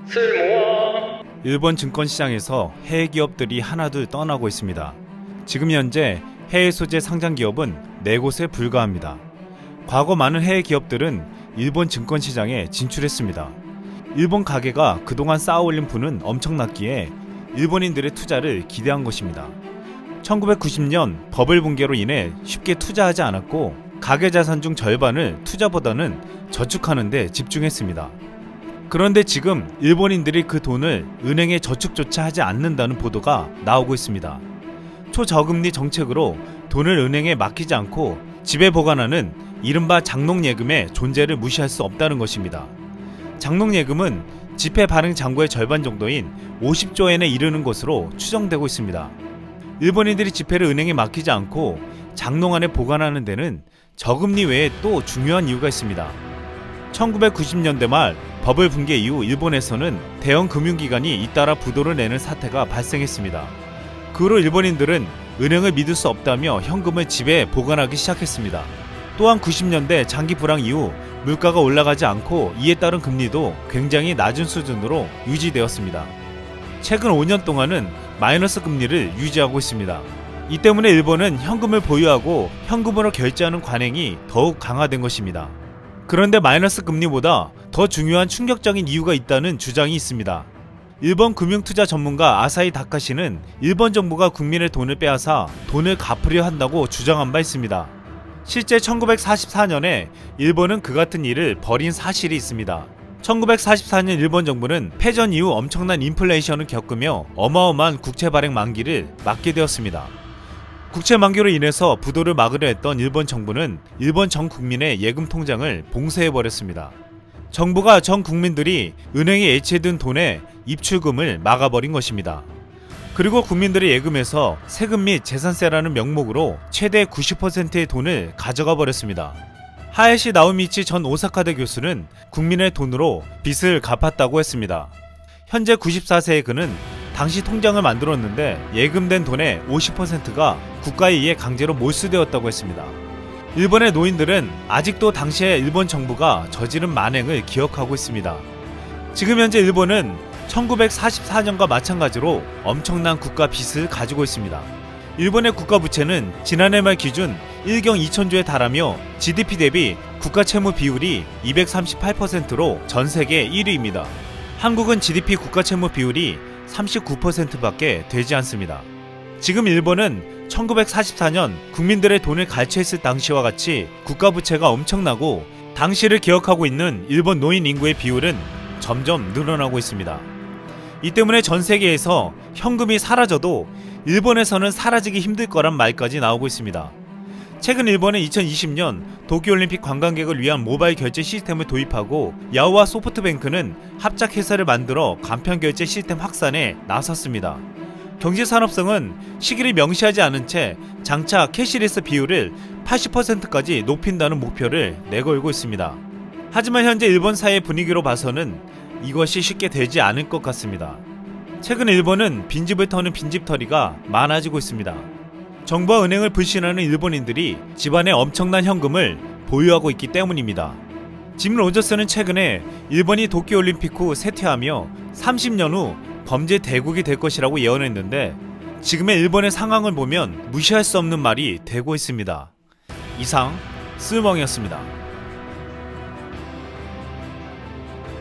쓸모아. 일본 증권시장에서 해외 기업들이 하나둘 떠나고 있습니다. 지금 현재 해외 소재 상장 기업은 4곳에 불과합니다. 과거 많은 해외 기업들은 일본 증권시장에 진출했습니다. 일본 가게가 그동안 쌓아올린 부는 엄청났기에 일본인들의 투자를 기대한 것입니다. 1990년 버블 붕괴로 인해 쉽게 투자하지 않았고 가계 자산 중 절반을 투자보다는 저축하는 데 집중했습니다. 그런데 지금 일본인들이 그 돈을 은행에 저축조차 하지 않는다는 보도가 나오고 있습니다. 초저금리 정책으로 돈을 은행에 맡기지 않고 집에 보관하는 이른바 장롱예금의 존재를 무시할 수 없다는 것입니다. 장롱예금은 지폐 발행 잔고의 절반 정도인 50조 엔에 이르는 것으로 추정되고 있습니다. 일본인들이 지폐를 은행에 맡기지 않고 장롱 안에 보관하는 데는 저금리 외에 또 중요한 이유가 있습니다. 1990년대 말 버블 붕괴 이후 일본에서는 대형 금융기관이 잇따라 부도를 내는 사태가 발생했습니다. 그 후로 일본인들은 은행을 믿을 수 없다며 현금을 집에 보관하기 시작했습니다. 또한 90년대 장기 불황 이후 물가가 올라가지 않고 이에 따른 금리도 굉장히 낮은 수준으로 유지되었습니다. 최근 5년 동안은 마이너스 금리를 유지하고 있습니다. 이 때문에 일본은 현금을 보유하고 현금으로 결제하는 관행이 더욱 강화된 것입니다. 그런데 마이너스 금리보다 더 중요한 충격적인 이유가 있다는 주장이 있습니다. 일본 금융투자 전문가 아사히 다카시는 일본 정부가 국민의 돈을 빼앗아 돈을 갚으려 한다고 주장한 바 있습니다. 실제 1944년에 일본은 그 같은 일을 벌인 사실이 있습니다. 1944년 일본 정부는 패전 이후 엄청난 인플레이션을 겪으며 어마어마한 국채 발행 만기를 맞게 되었습니다. 국채 만기로 인해서 부도를 막으려 했던 일본 정부는 일본 전 국민의 예금 통장을 봉쇄해버렸습니다. 정부가 전 국민들이 은행에 예치해둔 돈의 입출금을 막아버린 것입니다. 그리고 국민들의 예금에서 세금 및 재산세라는 명목으로 최대 90%의 돈을 가져가 버렸습니다. 하야시 나오미치 전 오사카대 교수는 국민의 돈으로 빚을 갚았다고 했습니다. 현재 94세의 그는 당시 통장을 만들었는데 예금된 돈의 50%가 국가에 의해 강제로 몰수되었다고 했습니다. 일본의 노인들은 아직도 당시에 일본 정부가 저지른 만행을 기억하고 있습니다. 지금 현재 일본은 1944년과 마찬가지로 엄청난 국가 빚을 가지고 있습니다. 일본의 국가 부채는 지난해 말 기준 1경 2천조에 달하며 GDP 대비 국가 채무 비율이 238%로 전 세계 1위입니다. 한국은 GDP 국가 채무 비율이 39%밖에 되지 않습니다. 지금 일본은 1944년 국민들의 돈을 갈취했을 당시와 같이 국가 부채가 엄청나고 당시를 기억하고 있는 일본 노인 인구의 비율은 점점 늘어나고 있습니다. 이 때문에 전 세계에서 현금이 사라져도 일본에서는 사라지기 힘들 거란 말까지 나오고 있습니다. 최근 일본은 2020년 도쿄올림픽 관광객을 위한 모바일 결제 시스템을 도입하고 야후와 소프트뱅크는 합작 회사를 만들어 간편 결제 시스템 확산에 나섰습니다. 경제산업성은 시기를 명시하지 않은 채 장차 캐시리스 비율을 80%까지 높인다는 목표를 내걸고 있습니다. 하지만 현재 일본 사회 분위기로 봐서는 이것이 쉽게 되지 않을 것 같습니다. 최근 일본은 빈집을 터는 빈집털이가 많아지고 있습니다. 정부와 은행을 불신하는 일본인들이 집안에 엄청난 현금을 보유하고 있기 때문입니다. 짐 로저스는 최근에 일본이 도쿄올림픽 후 쇠퇴하며 30년 후 범죄 대국이 될 것이라고 예언했는데 지금의 일본의 상황을 보면 무시할 수 없는 말이 되고 있습니다. 이상 쓸멍이었습니다.